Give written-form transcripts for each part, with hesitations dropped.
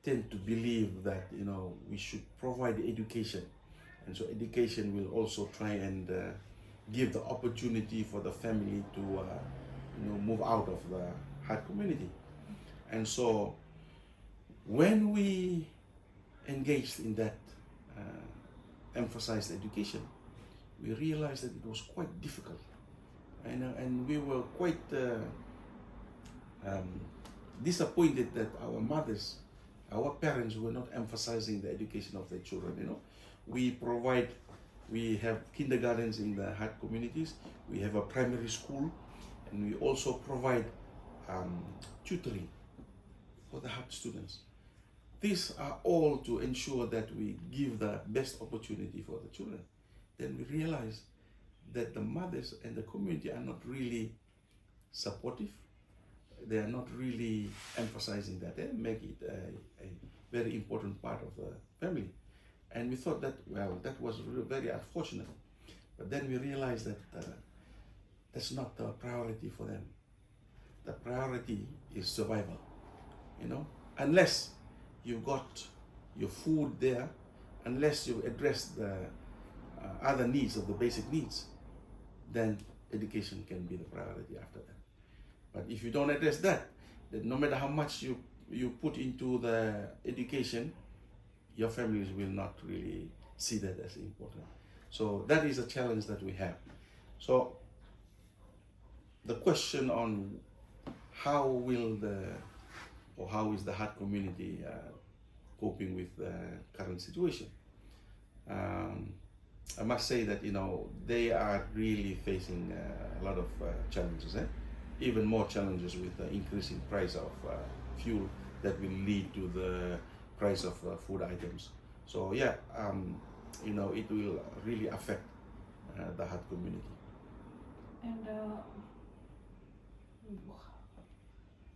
tend to believe that, you know, we should provide education, and so education will also try and give the opportunity for the family to you know, move out of the HART community. And so when we engaged in that emphasized education, we realized that it was quite difficult, and we were quite disappointed that our mothers, our parents were not emphasizing the education of their children. You know, we have kindergartens in the HART communities, we have a primary school, and we also provide tutoring for the HART students. These are all to ensure that we give the best opportunity for the children. Then we realize that the mothers and the community are not really supportive. They are not really emphasizing that. They make it a very important part of the family. And we thought that, well, that was very unfortunate. But then we realized that that's not the priority for them. The priority is survival, you know. Unless you've got your food there, unless you address the other needs of the basic needs, then education can be the priority after that. But if you don't address that, then no matter how much you put into the education, your families will not really see that as important. So that is a challenge that we have. So the question on how is the HART community coping with the current situation? I must say that, you know, they are really facing a lot of challenges, even more challenges with the increasing price of fuel that will lead to the price of food items. So yeah, you know, it will really affect the HART community. And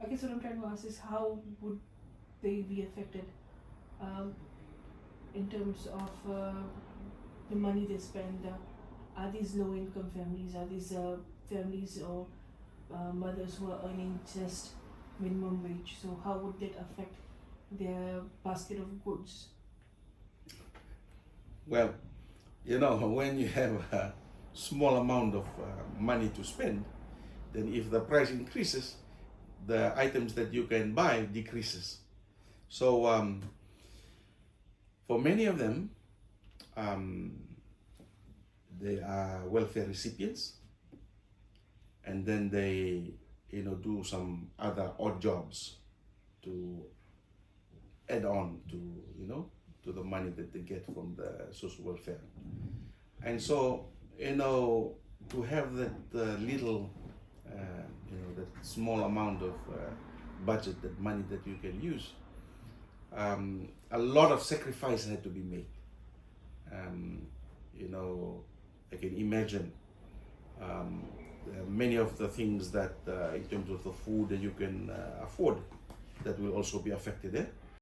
I guess what I'm trying to ask is, how would they be affected in terms of the money they spend? Are these low-income families? Are these families or mothers who are earning just minimum wage? So how would that affect their basket of goods? Well, you know, when you have a small amount of money to spend, then if the price increases, the items that you can buy decreases. So for many of them, they are welfare recipients, and then they, you know, do some other odd jobs to add on to, you know, to the money that they get from the social welfare. And so, you know, to have that little, you know, that small amount of budget, that money that you can use, a lot of sacrifice had to be made. You know, I can imagine many of the things that in terms of the food that you can afford, that will also be affected.